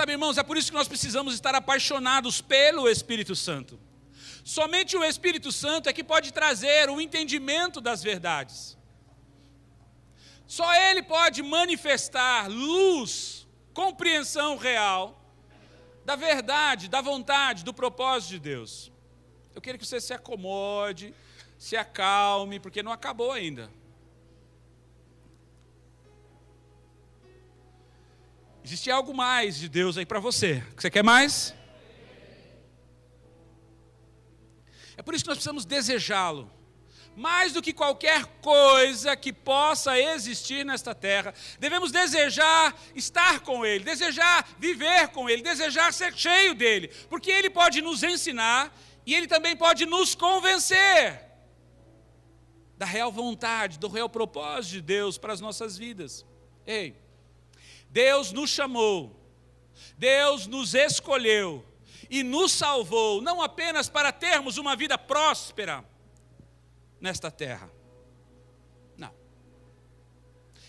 Sabe, irmãos, é por isso que nós precisamos estar apaixonados pelo Espírito Santo. Somente o Espírito Santo é que pode trazer o entendimento das verdades. Só Ele pode manifestar luz, compreensão real da verdade, da vontade, do propósito de Deus. Eu quero que você se acomode, se acalme, porque não acabou ainda. Existe algo mais de Deus aí para você. Você quer mais? É por isso que nós precisamos desejá-lo. Mais do que qualquer coisa que possa existir nesta terra, devemos desejar estar com Ele, desejar viver com Ele, desejar ser cheio dEle, porque Ele pode nos ensinar e Ele também pode nos convencer da real vontade, do real propósito de Deus para as nossas vidas. Ei, Deus nos chamou, Deus nos escolheu e nos salvou, não apenas para termos uma vida próspera nesta terra. Não.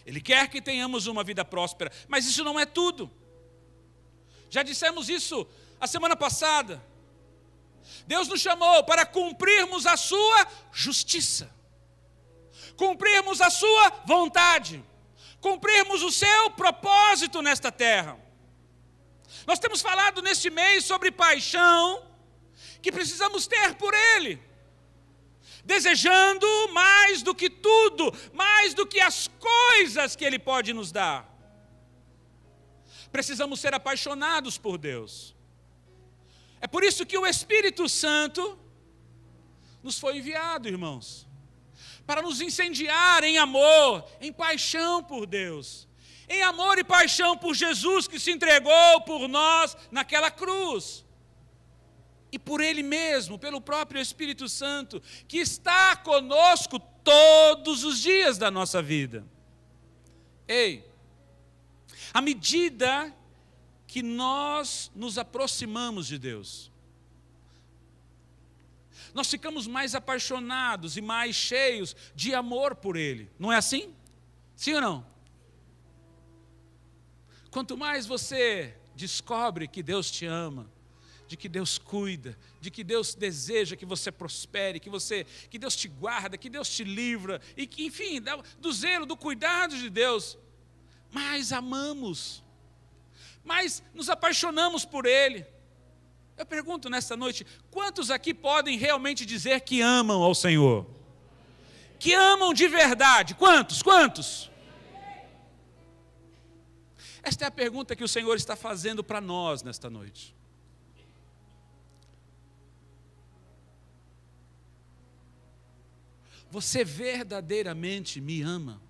Ele quer que tenhamos uma vida próspera, mas isso não é tudo. Já dissemos isso a semana passada. Deus nos chamou para cumprirmos a sua justiça, cumprirmos a sua vontade, cumprirmos o seu propósito nesta terra. Nós temos falado neste mês sobre paixão que precisamos ter por Ele, desejando mais do que tudo, mais do que as coisas que Ele pode nos dar. Precisamos ser apaixonados por Deus. É por isso que o Espírito Santo nos foi enviado, irmãos, para nos incendiar em amor, em paixão por Deus, em amor e paixão por Jesus que se entregou por nós naquela cruz. E por Ele mesmo, pelo próprio Espírito Santo, que está conosco todos os dias da nossa vida. Ei, à medida que nós nos aproximamos de Deus, nós ficamos mais apaixonados e mais cheios de amor por Ele. Não é assim? Sim ou não? Quanto mais você descobre que Deus te ama, de que Deus cuida, de que Deus deseja que você prospere, que Deus te guarda, que Deus te livra, e que, enfim, do zelo, do cuidado de Deus, mais amamos, mais nos apaixonamos por Ele. Eu pergunto nesta noite, quantos aqui podem realmente dizer que amam ao Senhor? Que amam de verdade? Quantos? Quantos? Esta é a pergunta que o Senhor está fazendo para nós nesta noite. Você verdadeiramente me ama?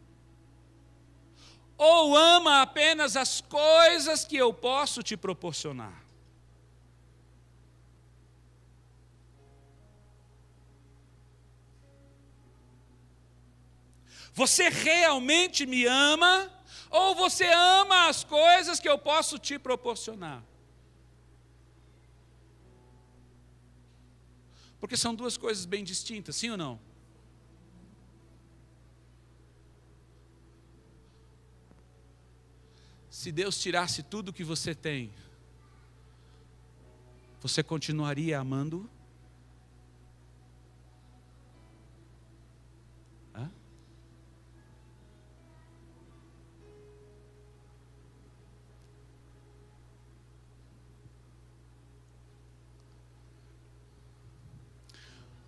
Ou ama apenas as coisas que eu posso te proporcionar? Você realmente me ama? Ou você ama as coisas que eu posso te proporcionar? Porque são duas coisas bem distintas, sim ou não? Se Deus tirasse tudo o que você tem, você continuaria amando? Hã?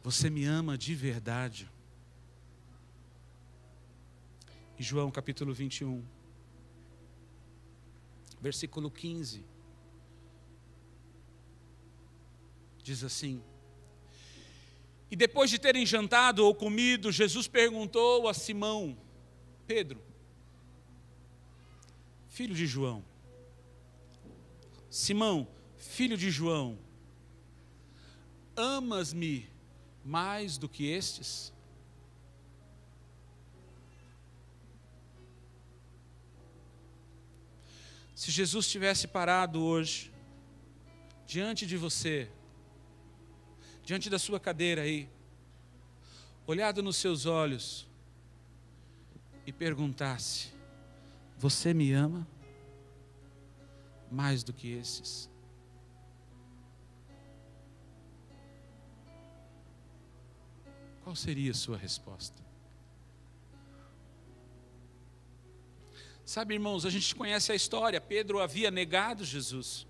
Você me ama de verdade? Em João capítulo 21. Versículo 15, diz assim: E depois de terem jantado ou comido, Jesus perguntou a Simão, Pedro, filho de João, Simão, filho de João, amas-me mais do que estes? Se Jesus tivesse parado hoje, diante de você, diante da sua cadeira aí, olhado nos seus olhos e perguntasse: você me ama mais do que esses. Qual seria a sua resposta? Sabe, irmãos, a gente conhece a história. Pedro havia negado Jesus.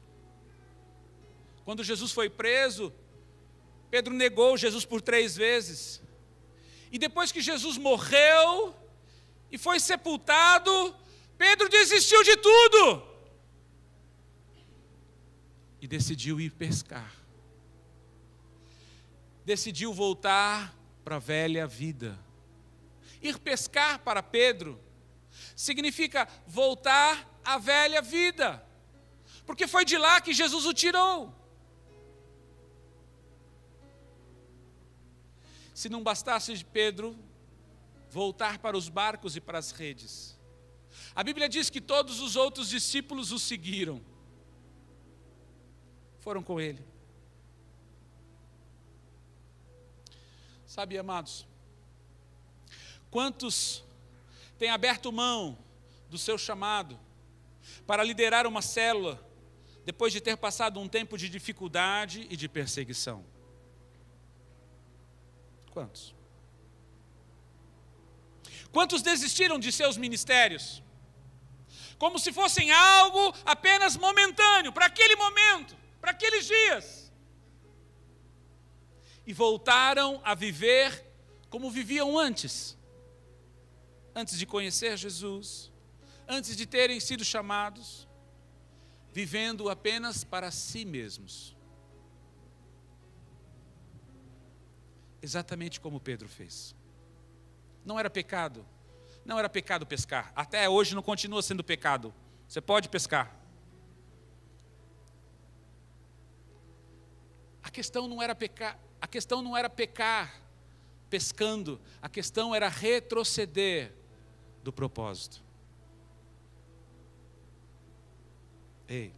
Quando Jesus foi preso, Pedro negou Jesus por 3 vezes. E depois que Jesus morreu e foi sepultado, Pedro desistiu de tudo. E decidiu ir pescar. Decidiu voltar para a velha vida. Ir pescar para Pedro significa voltar à velha vida, porque foi de lá que Jesus o tirou. Se não bastasse de Pedro voltar para os barcos e para as redes, a Bíblia diz que todos os outros discípulos o seguiram, foram com ele. Sabe, amados, quantos têm aberto mão do seu chamado para liderar uma célula depois de ter passado um tempo de dificuldade e de perseguição? Quantos? Quantos desistiram de seus ministérios? Como se fossem algo apenas momentâneo, para aquele momento, para aqueles dias. E voltaram a viver como viviam antes de conhecer Jesus, antes de terem sido chamados, vivendo apenas para si mesmos. Exatamente como Pedro fez. Não era pecado pescar. Até hoje não continua sendo pecado. Você pode pescar. A questão não era pecar pescando, a questão era retroceder do propósito. Ei,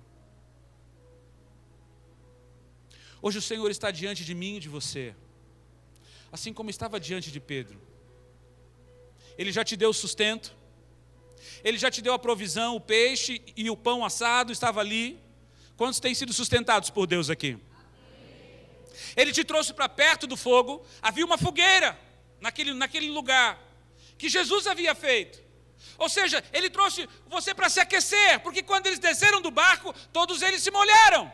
hoje o Senhor está diante de mim e de você, assim como estava diante de Pedro. Ele já te deu o sustento, Ele já te deu a provisão, o peixe e o pão assado estava ali. Quantos têm sido sustentados por Deus aqui? Ele te trouxe para perto do fogo, havia uma fogueira naquele lugar, que Jesus havia feito. Ou seja, Ele trouxe você para se aquecer, porque quando eles desceram do barco, todos eles se molharam.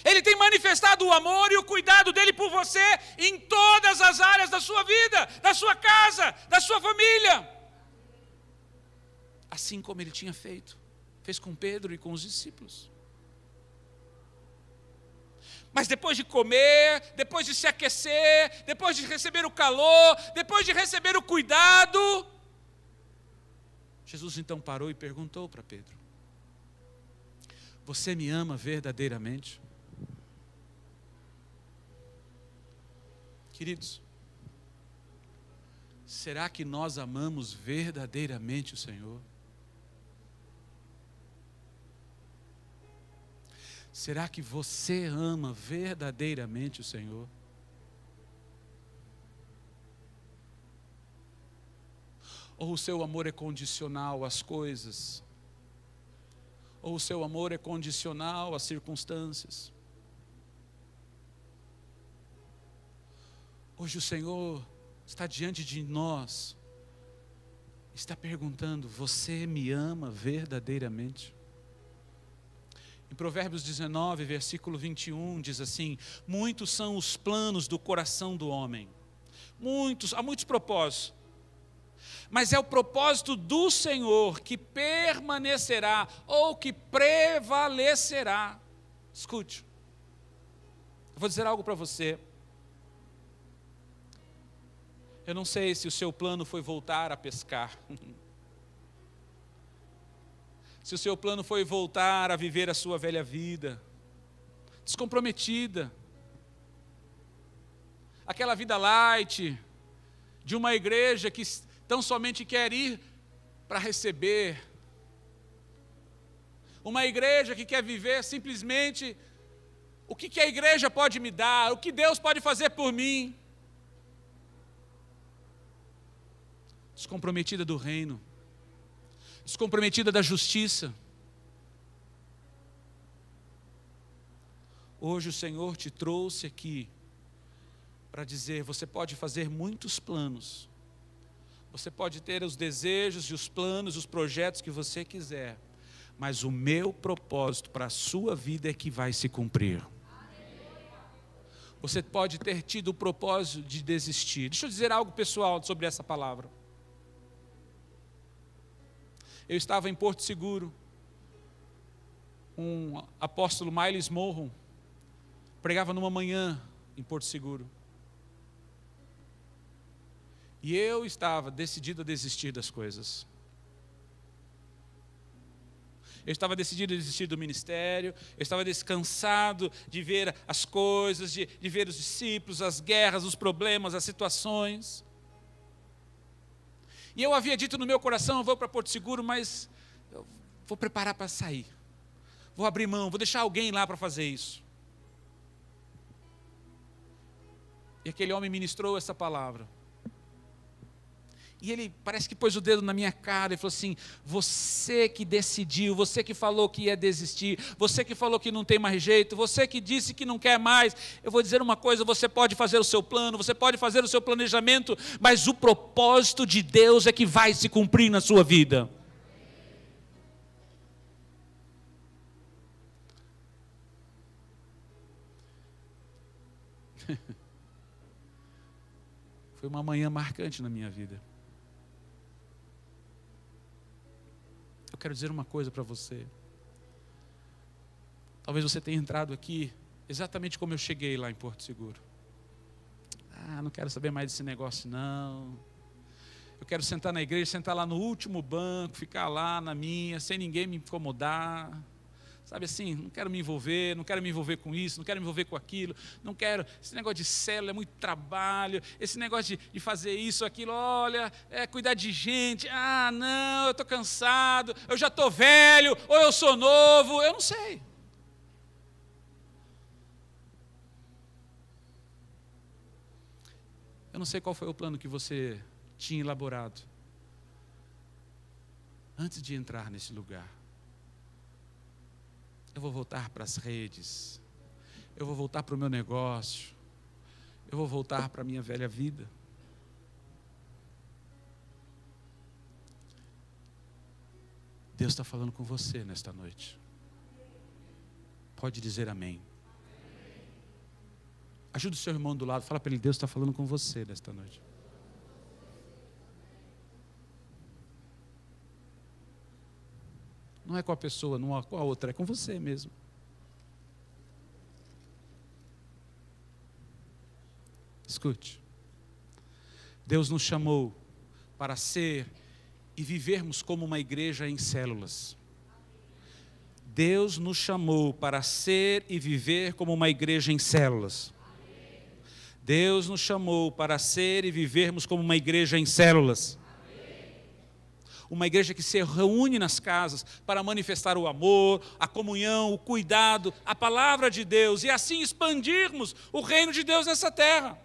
Ele tem manifestado o amor e o cuidado dEle por você em todas as áreas da sua vida, da sua casa, da sua família. Assim como Ele tinha feito, fez com Pedro e com os discípulos. Mas depois de comer, depois de se aquecer, depois de receber o calor, depois de receber o cuidado, Jesus então parou e perguntou para Pedro: você me ama verdadeiramente? Queridos, será que nós amamos verdadeiramente o Senhor? Será que você ama verdadeiramente o Senhor? Ou o seu amor é condicional às coisas? Ou o seu amor é condicional às circunstâncias? Hoje o Senhor está diante de nós, está perguntando: você me ama verdadeiramente? Em Provérbios 19, versículo 21, diz assim: muitos são os planos do coração do homem. Há muitos propósitos. Mas é o propósito do Senhor que permanecerá ou que prevalecerá. Escute, eu vou dizer algo para você. Eu não sei se o seu plano foi voltar a pescar. Se o seu plano foi voltar a viver a sua velha vida, descomprometida, aquela vida light, de uma igreja que tão somente quer ir para receber, uma igreja que quer viver simplesmente o que a igreja pode me dar, o que Deus pode fazer por mim, descomprometida do reino, descomprometida da justiça. Hoje o Senhor te trouxe aqui para dizer: você pode fazer muitos planos, você pode ter os desejos e os planos, os projetos que você quiser, mas o meu propósito para a sua vida é que vai se cumprir. Você pode ter tido o propósito de desistir. Deixa eu dizer algo pessoal sobre essa palavra. Eu estava em Porto Seguro, um apóstolo Miles Monroe pregava numa manhã em Porto Seguro. E eu estava decidido a desistir das coisas. Eu estava decidido a desistir do ministério, eu estava descansado de ver as coisas, de ver os discípulos, as guerras, os problemas, as situações. E eu havia dito no meu coração: eu vou para Porto Seguro, mas eu vou preparar para sair. Vou abrir mão, vou deixar alguém lá para fazer isso. E aquele homem ministrou essa palavra. E ele parece que pôs o dedo na minha cara e falou assim: você que decidiu, você que falou que ia desistir, você que falou que não tem mais jeito, você que disse que não quer mais, eu vou dizer uma coisa: você pode fazer o seu plano, você pode fazer o seu planejamento, mas o propósito de Deus é que vai se cumprir na sua vida. Foi uma manhã marcante na minha vida. Eu quero dizer uma coisa para você. Talvez você tenha entrado aqui exatamente como eu cheguei lá em Porto Seguro. Não quero saber mais desse negócio não. Eu quero sentar na igreja, sentar lá no último banco, ficar lá na minha, sem ninguém me incomodar. Sabe assim, não quero me envolver com isso, não quero me envolver com aquilo, não quero, esse negócio de célula é muito trabalho, esse negócio de fazer isso, aquilo, olha, cuidar de gente, não, eu estou cansado, eu já estou velho, ou eu sou novo, eu não sei. Eu não sei qual foi o plano que você tinha elaborado antes de entrar nesse lugar. Eu vou voltar para as redes, eu vou voltar para o meu negócio, eu vou voltar para a minha velha vida. Deus está falando com você nesta noite. Pode dizer amém. Ajude o seu irmão do lado, fala para ele: Deus está falando com você nesta noite. Não é com a pessoa, não é com a outra, é com você mesmo. Escute. Deus nos chamou para ser e vivermos como uma igreja em células. Deus nos chamou para ser e viver como uma igreja em células. Deus nos chamou para ser e vivermos como uma igreja em células. Uma igreja que se reúne nas casas para manifestar o amor, a comunhão, o cuidado, a palavra de Deus, e assim expandirmos o reino de Deus nessa terra.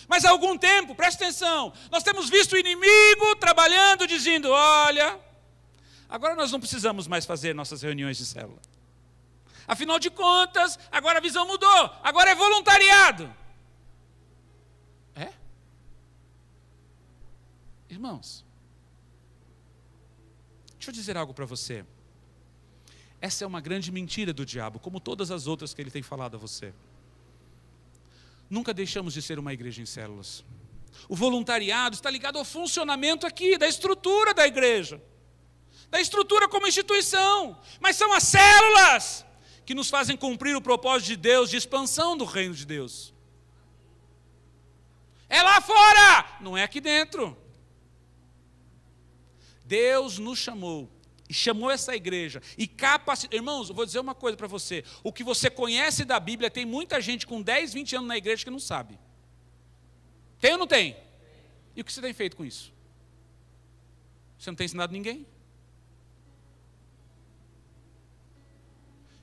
Mas há algum tempo, presta atenção, nós temos visto o inimigo trabalhando, dizendo: olha, agora nós não precisamos mais fazer nossas reuniões de célula. Afinal de contas, agora a visão mudou, agora é voluntariado. Irmãos, deixa eu dizer algo para você. Essa é uma grande mentira do diabo, como todas as outras que ele tem falado a você. Nunca deixamos de ser uma igreja em células. O voluntariado está ligado ao funcionamento aqui, da estrutura da igreja, da estrutura como instituição. Mas são as células que nos fazem cumprir o propósito de Deus, de expansão do reino de Deus. É lá fora, não é aqui dentro. Deus nos chamou e chamou essa igreja e capacitou. Irmãos, eu vou dizer uma coisa para você: o que você conhece da Bíblia, tem muita gente com 10, 20 anos na igreja que não sabe. Tem ou não tem? E o que você tem feito com isso? Você não tem ensinado ninguém?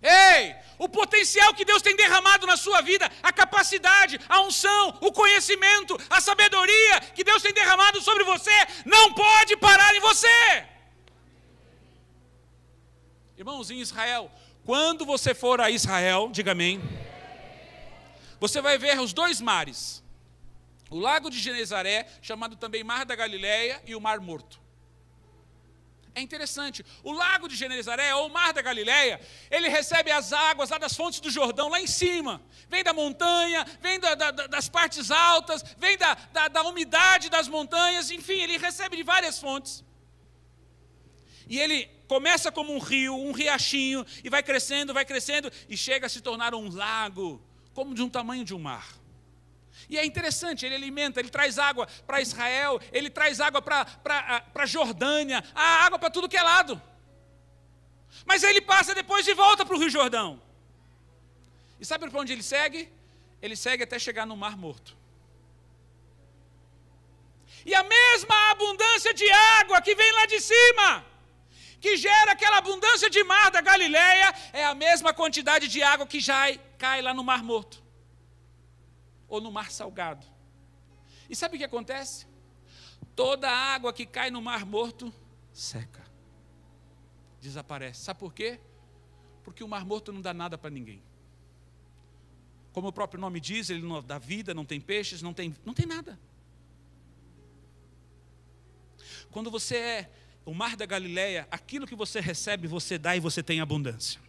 Ei, o potencial que Deus tem derramado na sua vida, a capacidade, a unção, o conhecimento, a sabedoria que Deus tem derramado sobre você, não pode parar em você. Irmãos, em Israel, quando você for a Israel, diga amém, você vai ver os dois mares. O lago de Genezaré, chamado também Mar da Galileia, e o Mar Morto. É interessante, o lago de Genezaré, ou o Mar da Galileia, ele recebe as águas lá das fontes do Jordão, lá em cima. Vem da montanha, vem das partes altas, vem da umidade das montanhas, enfim, ele recebe de várias fontes. E ele começa como um rio, um riachinho, e vai crescendo, e chega a se tornar um lago, como de um tamanho de um mar. E é interessante, ele alimenta, ele traz água para Israel, ele traz água para a Jordânia, a água para tudo que é lado. Mas ele passa depois de volta para o Rio Jordão. E sabe para onde ele segue? Ele segue até chegar no Mar Morto. E a mesma abundância de água que vem lá de cima, que gera aquela abundância de mar da Galileia, é a mesma quantidade de água que já cai lá no Mar Morto. Ou no Mar Salgado. E sabe o que acontece? Toda a água que cai no Mar Morto seca, desaparece. Sabe por quê? Porque o Mar Morto não dá nada para ninguém. Como o próprio nome diz, ele não dá vida, não tem peixes, não tem nada. Quando você é o Mar da Galileia, aquilo que você recebe, você dá e você tem abundância.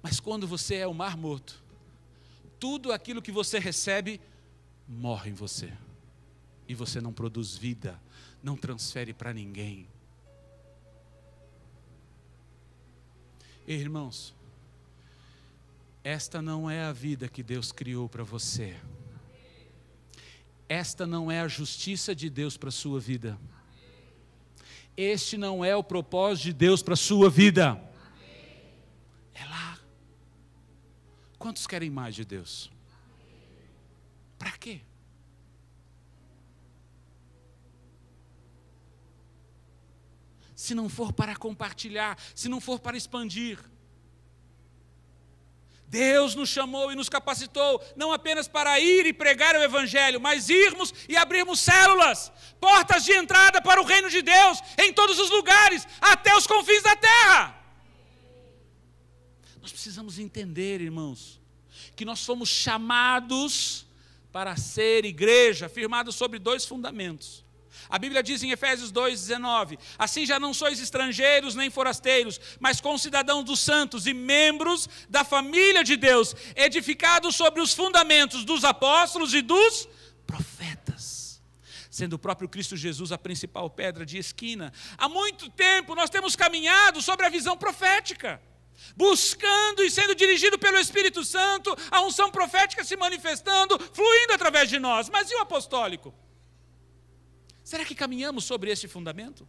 Mas quando você é o Mar Morto, tudo aquilo que você recebe morre em você. E você não produz vida, não transfere para ninguém. Irmãos, esta não é a vida que Deus criou para você. Esta não é a justiça de Deus para a sua vida. Este não é o propósito de Deus para a sua vida. É lá. Quantos querem mais de Deus? Para quê? Se não for para compartilhar, se não for para expandir. Deus nos chamou e nos capacitou, não apenas para ir e pregar o Evangelho, mas irmos e abrirmos células, portas de entrada para o reino de Deus, em todos os lugares, até os confins da terra. Nós precisamos entender, irmãos, que nós fomos chamados para ser igreja, firmados sobre dois fundamentos. A Bíblia diz em Efésios 2,19, assim já não sois estrangeiros nem forasteiros, mas concidadãos dos santos e membros da família de Deus, edificados sobre os fundamentos dos apóstolos e dos profetas, sendo o próprio Cristo Jesus a principal pedra de esquina. Há muito tempo nós temos caminhado sobre a visão profética, buscando e sendo dirigido pelo Espírito Santo, a unção profética se manifestando, fluindo através de nós. Mas e o apostólico? Será que caminhamos sobre esse fundamento?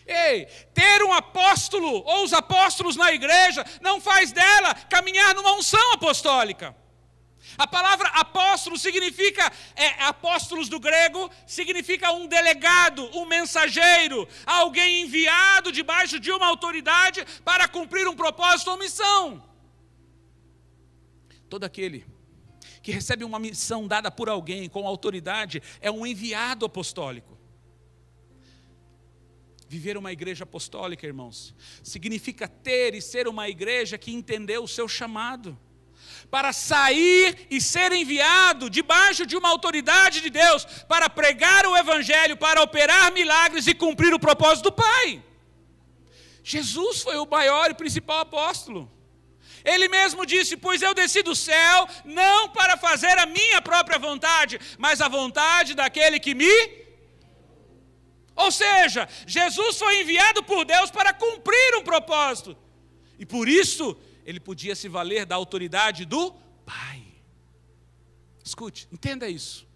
Ei, ter um apóstolo ou os apóstolos na igreja não faz dela caminhar numa unção apostólica. A palavra apóstolo significa, apóstolos do grego, significa um delegado, um mensageiro, alguém enviado debaixo de uma autoridade para cumprir um propósito ou missão. Todo aquele que recebe uma missão dada por alguém com autoridade é um enviado apostólico. Viver uma igreja apostólica, irmãos, significa ter e ser uma igreja que entendeu o seu chamado, para sair e ser enviado debaixo de uma autoridade de Deus, para pregar o Evangelho, para operar milagres e cumprir o propósito do Pai. Jesus foi o maior e principal apóstolo. Ele mesmo disse, pois eu desci do céu, não para fazer a minha própria vontade, mas a vontade daquele que me... Ou seja, Jesus foi enviado por Deus para cumprir um propósito. E por isso, ele podia se valer da autoridade do Pai. Escute, entenda isso.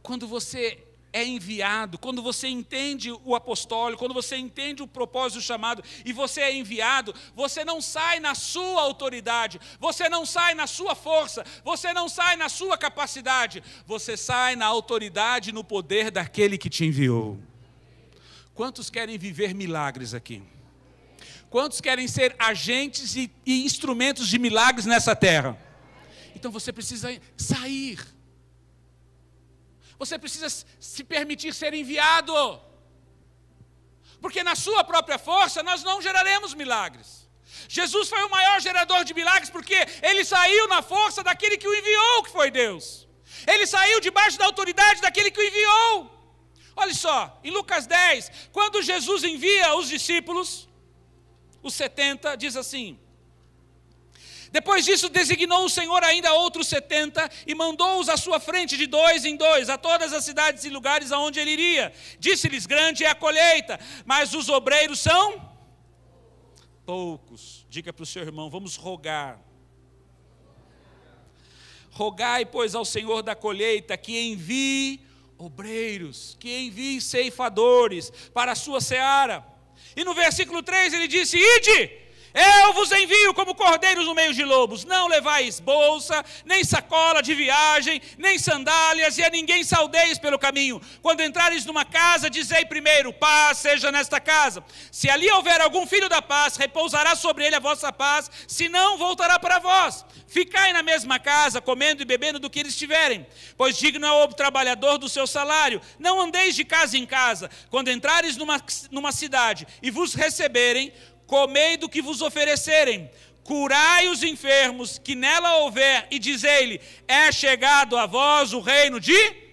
Quando você é enviado, quando você entende o apostólico, quando você entende o propósito do chamado e você é enviado, você não sai na sua autoridade, você não sai na sua força, você não sai na sua capacidade, você sai na autoridade e no poder daquele que te enviou. Quantos querem viver milagres aqui? Quantos querem ser agentes e instrumentos de milagres nessa terra? Então você precisa sair. Você precisa se permitir ser enviado. Porque na sua própria força nós não geraremos milagres. Jesus foi o maior gerador de milagres porque ele saiu na força daquele que o enviou, que foi Deus. Ele saiu debaixo da autoridade daquele que o enviou. Olha só, em Lucas 10, quando Jesus envia os discípulos, os 70, diz assim: depois disso designou o Senhor ainda outros 70 e mandou-os à sua frente de 2 em 2 a todas as cidades e lugares aonde ele iria. Disse-lhes: grande é a colheita, mas os obreiros são poucos. Diga para o seu irmão: vamos rogar. Rogai, pois, ao Senhor da colheita que envie obreiros, que envie ceifadores para a sua seara. E no versículo 3 ele disse: ide! Eu vos envio como cordeiros no meio de lobos. Não levais bolsa, nem sacola de viagem, nem sandálias, e a ninguém saudeis pelo caminho. Quando entrares numa casa, dizei primeiro: paz seja nesta casa. Se ali houver algum filho da paz, repousará sobre ele a vossa paz, se não, voltará para vós. Ficai na mesma casa, comendo e bebendo do que eles tiverem, pois digno é o trabalhador do seu salário. Não andeis de casa em casa. Quando entrares numa cidade e vos receberem, comei do que vos oferecerem, curai os enfermos que nela houver, e dizei-lhe: é chegado a vós o reino de...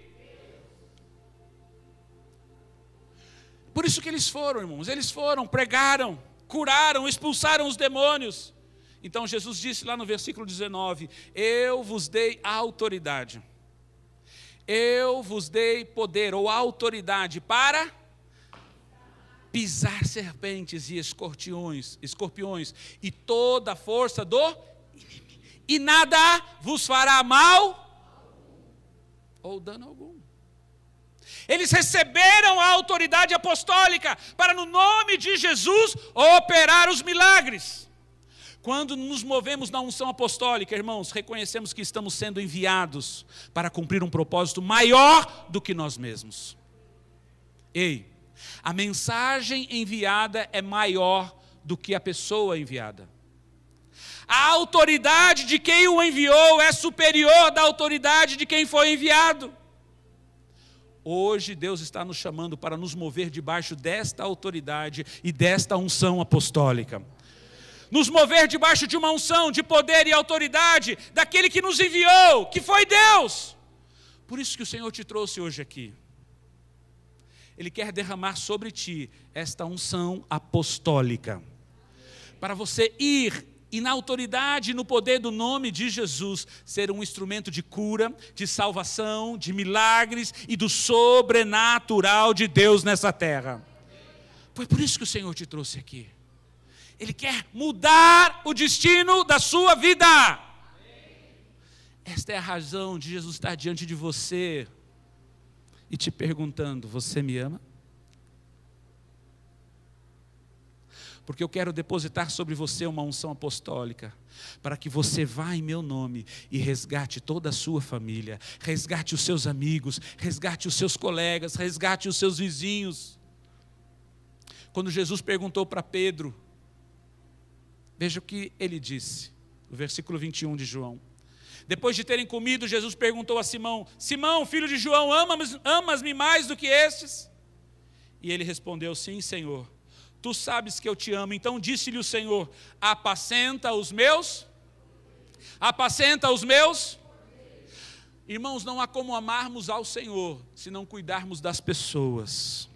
Por isso que eles foram, irmãos, eles foram, pregaram, curaram, expulsaram os demônios. Então Jesus disse lá no versículo 19: eu vos dei autoridade, eu vos dei poder ou autoridade para pisar serpentes e escorpiões e toda a força do inimigo, e nada vos fará mal ou dano algum. Eles receberam a autoridade apostólica para, no nome de Jesus, operar os milagres. Quando nos movemos na unção apostólica, irmãos, reconhecemos que estamos sendo enviados para cumprir um propósito maior do que nós mesmos. Ei, a mensagem enviada é maior do que a pessoa enviada. A autoridade de quem o enviou é superior da autoridade de quem foi enviado. Hoje Deus está nos chamando para nos mover debaixo desta autoridade e desta unção apostólica. Nos mover debaixo de uma unção de poder e autoridade daquele que nos enviou, que foi Deus. Por isso que o Senhor te trouxe hoje aqui. Ele quer derramar sobre ti esta unção apostólica, para você ir e na autoridade e no poder do nome de Jesus, ser um instrumento de cura, de salvação, de milagres e do sobrenatural de Deus nessa terra. Foi por isso que o Senhor te trouxe aqui. Ele quer mudar o destino da sua vida. Esta é a razão de Jesus estar diante de você e te perguntando: você me ama? Porque eu quero depositar sobre você uma unção apostólica, para que você vá em meu nome e resgate toda a sua família, resgate os seus amigos, resgate os seus colegas, resgate os seus vizinhos. Quando Jesus perguntou para Pedro, veja o que ele disse, no versículo 21 de João. Depois de terem comido, Jesus perguntou a Simão: Simão, filho de João, amas-me mais do que estes? E ele respondeu: sim, Senhor, tu sabes que eu te amo. Então disse-lhe o Senhor: apacenta os meus. Irmãos, não há como amarmos ao Senhor se não cuidarmos das pessoas.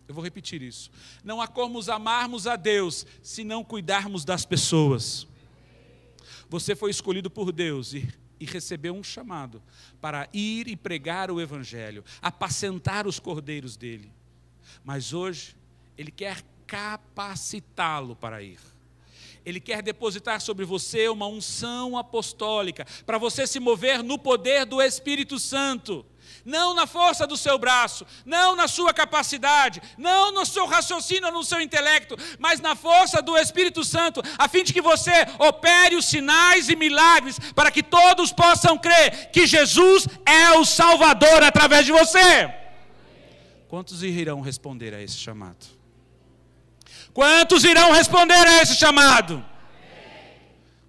Eu vou repetir isso. Não há como amarmos a Deus se não cuidarmos das pessoas. Você foi escolhido por Deus e recebeu um chamado para ir e pregar o Evangelho, apacentar os cordeiros dele. Mas hoje, Ele quer capacitá-lo para ir. Ele quer depositar sobre você uma unção apostólica, para você se mover no poder do Espírito Santo. Não na força do seu braço, não na sua capacidade, não no seu raciocínio, no seu intelecto, mas na força do Espírito Santo, a fim de que você opere os sinais e milagres, para que todos possam crer que Jesus é o Salvador através de você. Quantos irão responder a esse chamado? Quantos irão responder a esse chamado?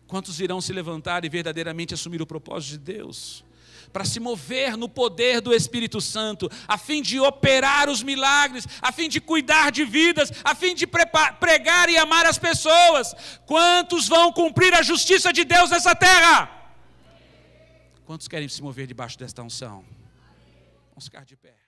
Quantos irão se levantar e verdadeiramente assumir o propósito de Deus? para se mover no poder do Espírito Santo, a fim de operar os milagres, a fim de cuidar de vidas, a fim de pregar e amar as pessoas. Quantos vão cumprir a justiça de Deus nessa terra? Quantos querem se mover debaixo desta unção? Vamos ficar de pé.